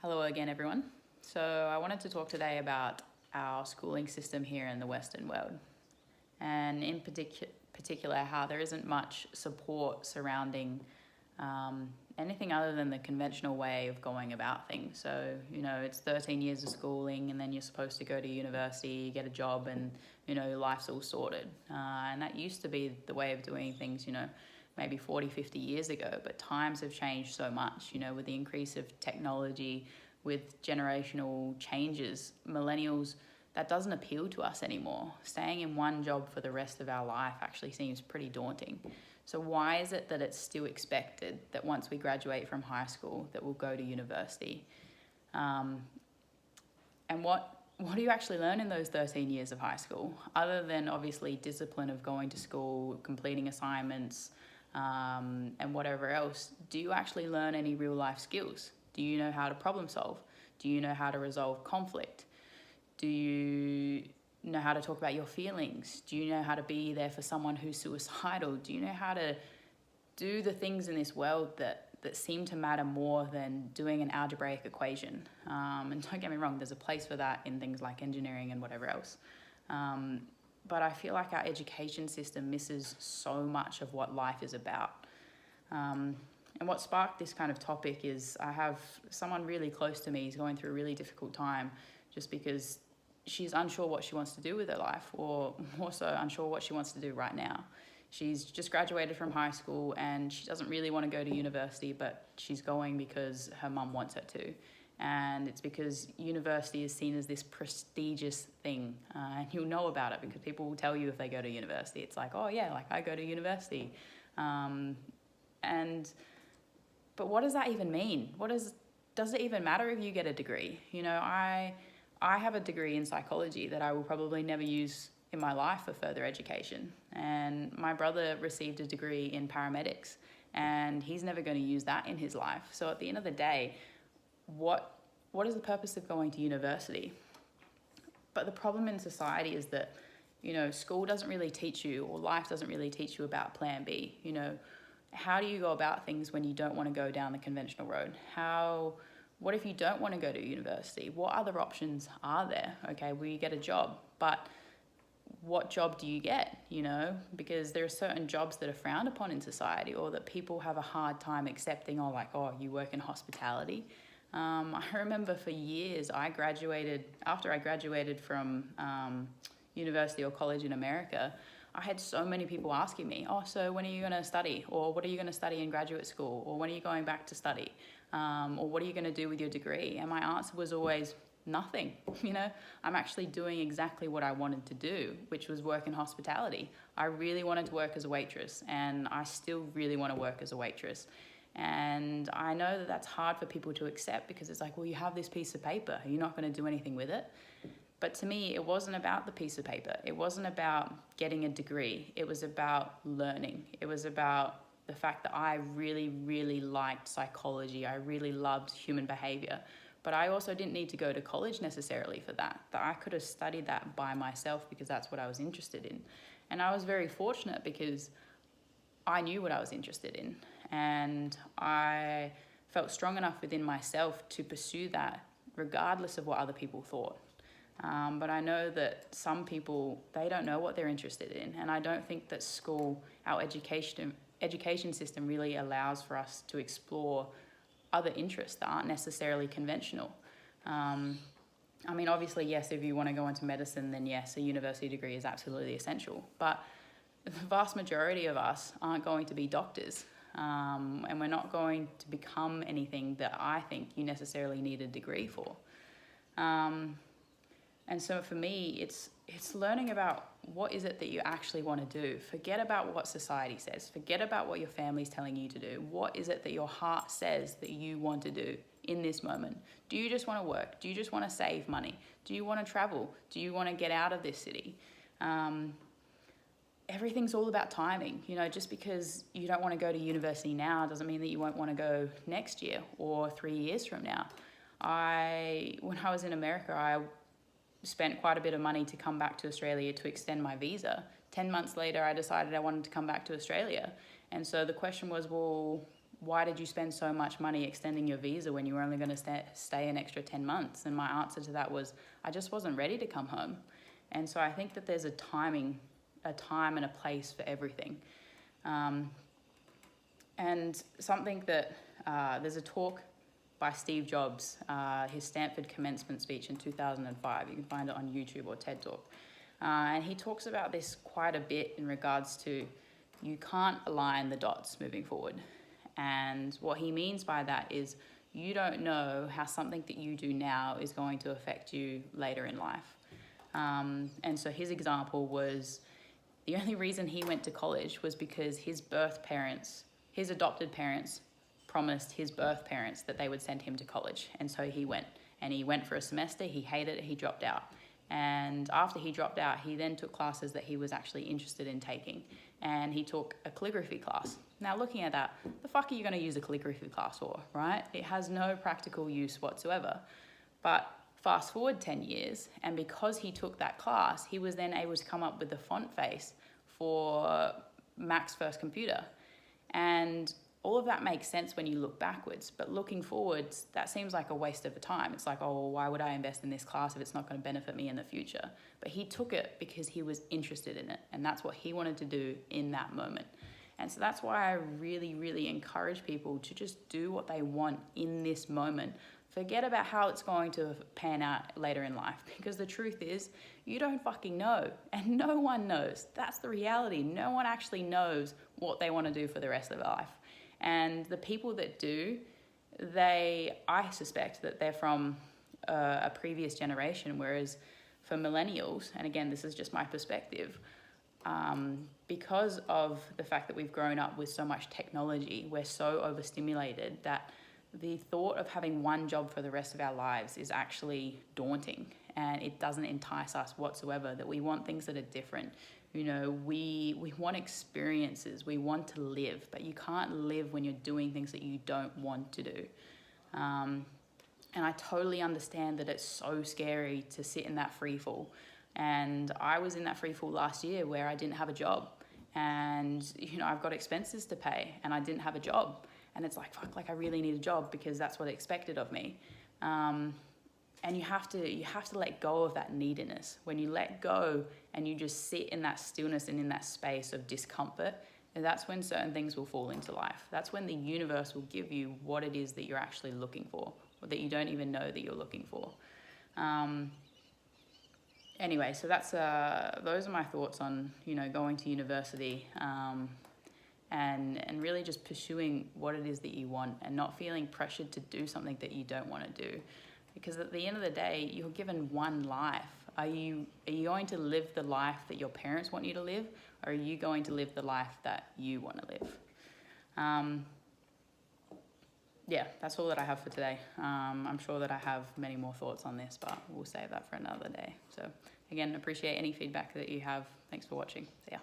Hello again, everyone. So, I wanted to talk today about our schooling system here in the Western world, and in particular, how there isn't much support surrounding anything other than the conventional way of going about things. So, it's 13 years of schooling, and then you're supposed to go to university, get a job, and, life's all sorted. And that used to be the way of doing things, maybe 40, 50 years ago, but times have changed so much, with the increase of technology, with generational changes, millennials, that doesn't appeal to us anymore. Staying in one job for the rest of our life actually seems pretty daunting. So why is it that it's still expected that once we graduate from high school that we'll go to university? And what do you actually learn in those 13 years of high school? Other than obviously discipline of going to school, completing assignments, and whatever else, do you actually learn any real life skills? Do you know how to problem solve? Do you know how to resolve conflict? Do you know how to talk about your feelings? Do you know how to be there for someone who's suicidal? Do you know how to do the things in this world that seem to matter more than doing an algebraic equation? And don't get me wrong, there's a place for that in things like engineering and whatever else. But I feel like our education system misses so much of what life is about. And what sparked this kind of topic is I have someone really close to me who's going through a really difficult time just because she's unsure what she wants to do with her life, or more so unsure what she wants to do right now. She's just graduated from high school and she doesn't really want to go to university, but she's going because her mum wants her to. And it's because university is seen as this prestigious thing. And you'll know about it because people will tell you if they go to university. It's like, oh yeah, like I go to university. But what does that even mean? Does it even matter if you get a degree? I have a degree in psychology that I will probably never use in my life for further education. And my brother received a degree in paramedics and he's never going to use that in his life. So at the end of the day, what is the purpose of going to university? But the problem in society is that, school doesn't really teach you, or life doesn't really teach you about plan B. How do you go about things when you don't want to go down the conventional road? What if you don't want to go to university? What other options are there? Okay, well, you get a job, but what job do you get? Because there are certain jobs that are frowned upon in society, or that people have a hard time accepting, oh, you work in hospitality. I remember for years, after I graduated from university or college in America, I had so many people asking me, oh, so when are you going to study? Or what are you going to study in graduate school? Or when are you going back to study? Or what are you going to do with your degree? And my answer was always nothing. I'm actually doing exactly what I wanted to do, which was work in hospitality. I really wanted to work as a waitress, and I still really want to work as a waitress. And I know that that's hard for people to accept because it's like, well, you have this piece of paper. You're not going to do anything with it. But to me, it wasn't about the piece of paper. It wasn't about getting a degree. It was about learning. It was about the fact that I really, really liked psychology. I really loved human behavior. But I also didn't need to go to college necessarily for that. That I could have studied that by myself because that's what I was interested in. And I was very fortunate because I knew what I was interested in. And I felt strong enough within myself to pursue that regardless of what other people thought. But I know that some people, they don't know what they're interested in. And I don't think that school, our education system really allows for us to explore other interests that aren't necessarily conventional. Obviously, yes, if you want to go into medicine, then yes, a university degree is absolutely essential. But the vast majority of us aren't going to be doctors. And we're not going to become anything that I think you necessarily need a degree for. And so for me, it's learning about what is it that you actually want to do. Forget about what society says. Forget about what your family's telling you to do. What is it that your heart says that you want to do in this moment? Do you just want to work? Do you just want to save money? Do you want to travel? Do you want to get out of this city? Everything's all about timing. Just because you don't want to go to university now doesn't mean that you won't want to go next year or 3 years from now. When I was in America, I spent quite a bit of money to come back to Australia to extend my visa. 10 months later, I decided I wanted to come back to Australia. And so the question was, well, why did you spend so much money extending your visa when you were only going to stay an extra 10 months? And my answer to that was, I just wasn't ready to come home. And so I think that there's a time and a place for everything. And something that, there's a talk by Steve Jobs, his Stanford commencement speech in 2005. You can find it on YouTube or TED Talk. And he talks about this quite a bit in regards to you can't align the dots moving forward. And what he means by that is you don't know how something that you do now is going to affect you later in life. And so his example was the only reason he went to college was because his adopted parents promised his birth parents that they would send him to college. And so he went. And he went for a semester, he hated it, he dropped out. And after he dropped out, he then took classes that he was actually interested in taking. And he took a calligraphy class. Now, looking at that, the fuck are you going to use a calligraphy class for, right? It has no practical use whatsoever. But fast forward 10 years, and because he took that class, he was then able to come up with the font face for Mac's first computer. And all of that makes sense when you look backwards, but looking forwards, that seems like a waste of time. It's like, oh, well, why would I invest in this class if it's not going to benefit me in the future? But he took it because he was interested in it, and that's what he wanted to do in that moment. And so that's why I really, really encourage people to just do what they want in this moment. Forget about how it's going to pan out later in life, because the truth is, you don't fucking know, and no one knows. That's the reality. No one actually knows what they want to do for the rest of their life. And the people that do, I suspect that they're from a previous generation, whereas for millennials, and again, this is just my perspective, because of the fact that we've grown up with so much technology, we're so overstimulated that the thought of having one job for the rest of our lives is actually daunting, and it doesn't entice us whatsoever, that we want things that are different. You know, we want experiences, we want to live, but you can't live when you're doing things that you don't want to do. And I totally understand that it's so scary to sit in that free fall. And I was in that free fall last year where I didn't have a job, and, you know, I've got expenses to pay and I didn't have a job. And it's like, fuck, like I really need a job because that's what expected of me. And you have to let go of that neediness. When you let go and you just sit in that stillness and in that space of discomfort, and that's when certain things will fall into life. That's when the universe will give you what it is that you're actually looking for, or that you don't even know that you're looking for. Anyway, so that's those are my thoughts on, you know, going to university, and really just pursuing what it is that you want, and not feeling pressured to do something that you don't want to do. Because at the end of the day, you're given one life. Are you going to live the life that your parents want you to live, or are you going to live the life that you want to live? Yeah, that's all that I have for today. I'm sure that I have many more thoughts on this, but we'll save that for another day. So again, appreciate any feedback that you have. Thanks for watching. See ya.